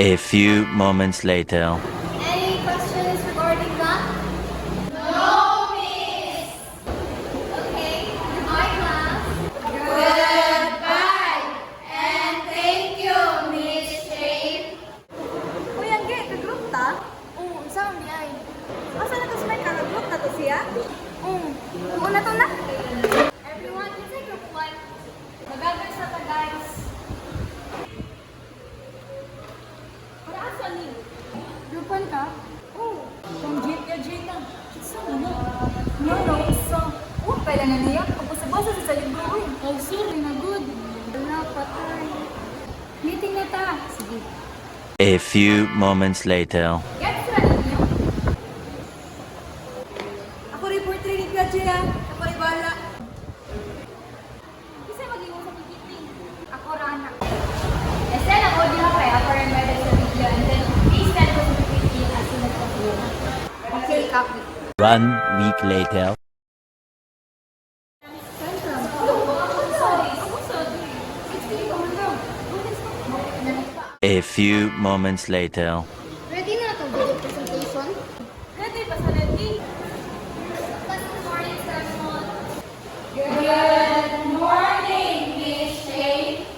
A few moments later. Any questions regarding that? No, miss. Okay, goodbye, class. Goodbye. And thank you, Miss Jane. Uy, Angge, kagroup ta? Oo, saan di ay? Asa na to sa may kagroup na to siya? Oo, una to na. Everyone, you take group one. Magagay sa ta, guys. Para asa ni? Grupan ka? Oo. Kung Jean Piaget na. Saan mo? No, isa. Oo, pala na niya. Pagpasabasa sa libro. Uy, oh, sorry na good. Wala, patay. Meeting na ta. Sige. A few moments later. Get ready niyo. Ako report rin ni Piaget ha. Ako rin bahala. Kasi mag-iwan sa meeting. Ako rana. Send ang audio na kaya for embedded sa video and then please send us the PPT as soon as possible. Okay, copy. 1 week later. A few moments later. Ready na itong video presentation? Ready pa sa ready? Good morning, everyone. Good morning, Miss Jane.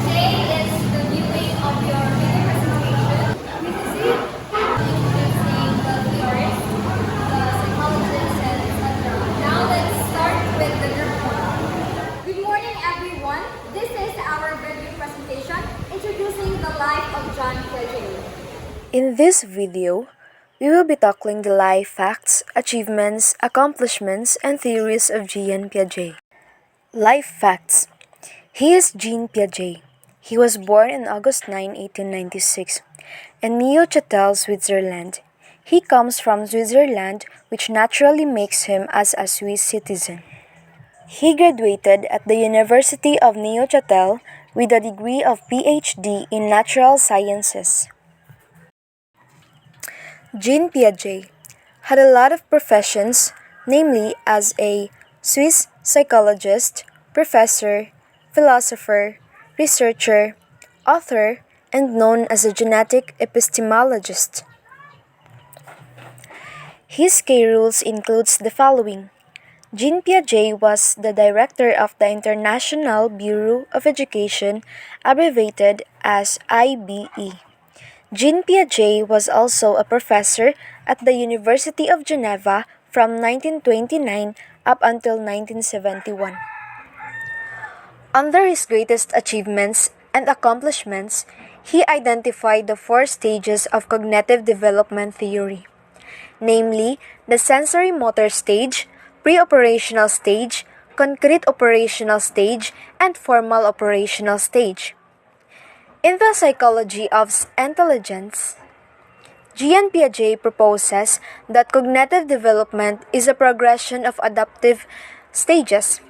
Today is the viewing of your video presentation. This is it. Introducing the theorist, the psychologist, and etc. Now let's start with the group one. Good morning, everyone. This is our video presentation introducing the life of Jean Piaget. In this video, we will be tackling the life facts, achievements, accomplishments, and theories of Jean Piaget. Life facts. He is Jean Piaget. He was born on August 9, 1896, in Neuchâtel, Switzerland. He comes from Switzerland, which naturally makes him as a Swiss citizen. He graduated at the University of Neuchâtel with a degree of PhD in Natural Sciences. Jean Piaget had a lot of professions, namely as a Swiss psychologist, professor, philosopher, researcher, author, and known as a genetic epistemologist. His key roles includes the following. Jean Piaget was the director of the International Bureau of Education, abbreviated as IBE. Jean Piaget was also a professor at the University of Geneva from 1929 up until 1971. Under his greatest achievements and accomplishments, he identified the 4 stages of cognitive development theory, namely the sensory motor stage, pre-operational stage, concrete operational stage, and formal operational stage. In the psychology of intelligence, Jean Piaget proposes that cognitive development is a progression of adaptive stages.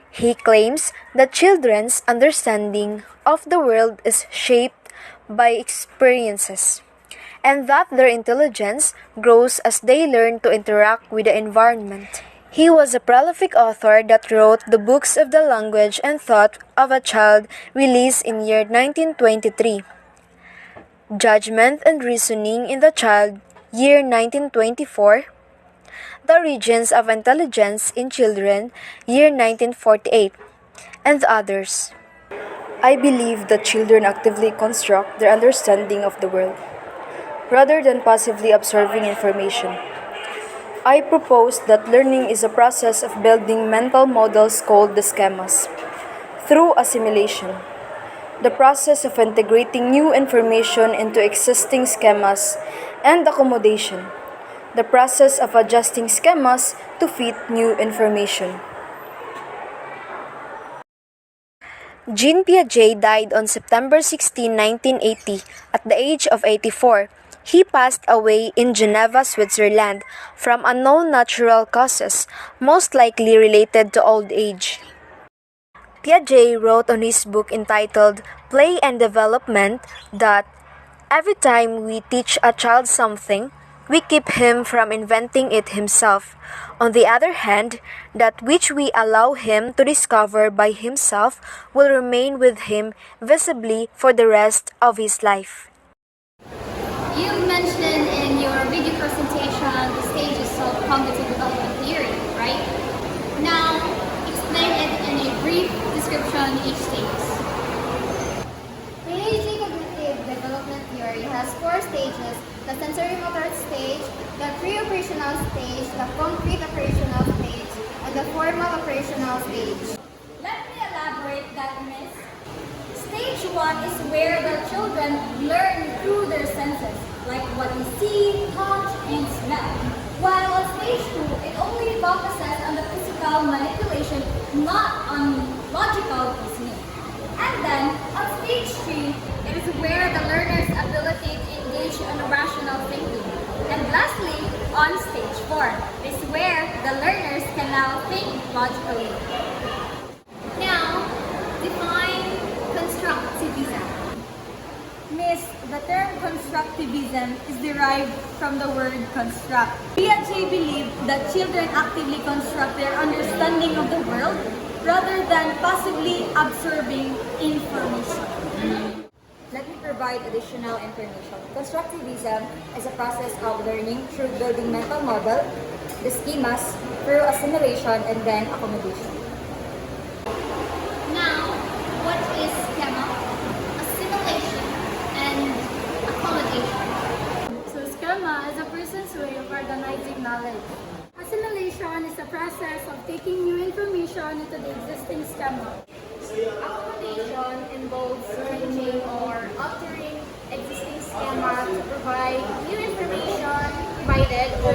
He claims that children's understanding of the world is shaped by experiences, and that their intelligence grows as they learn to interact with the environment. He was a prolific author that wrote the books of the language and thought of a child released in year 1923, Judgment and Reasoning in the Child, year 1924, The Regions of Intelligence in Children, year 1948, and others. I believe that children actively construct their understanding of the world, rather than passively absorbing information. I propose that learning is a process of building mental models called the schemas, through assimilation, the process of integrating new information into existing schemas, and accommodation, the process of adjusting schemas to fit new information. Jean Piaget died on September 16, 1980, at the age of 84. He passed away in Geneva, Switzerland, from unknown natural causes, most likely related to old age. Piaget wrote on his book entitled Play and Development that every time we teach a child something, we keep him from inventing it himself. On the other hand, that which we allow him to discover by himself will remain with him visibly for the rest of his life. You mentioned in your video presentation the stages of cognitive development theory, right? Now, explain it in a brief description each stage. Piaget cognitive development theory has 4 stages: the sensory motor stage, the pre-operational stage, the concrete operational stage, and the formal operational stage. Let me elaborate that, miss. Stage 1 is where the children learn through their senses, like what they see, touch, and smell. While on stage 2, it only focuses on the physical manipulation, not on logical reasoning. And then, on stage 3, it is where the learner's ability to engage in rational thinking. And lastly, on stage 4, is where the learners can now think logically. Now, define constructivism. Miss, the term constructivism is derived from the word construct. Piaget believed that children actively construct their understanding of the world rather than passively absorbing information. Let me provide additional information. Constructivism is a process of learning through building mental model, the schemas, through assimilation and then accommodation. Now, what is schema, assimilation, and accommodation? So schema is a person's way of organizing knowledge. Assimilation is a process of taking new information into the existing schema. Accommodation involves changing or altering existing schema to provide new information provided or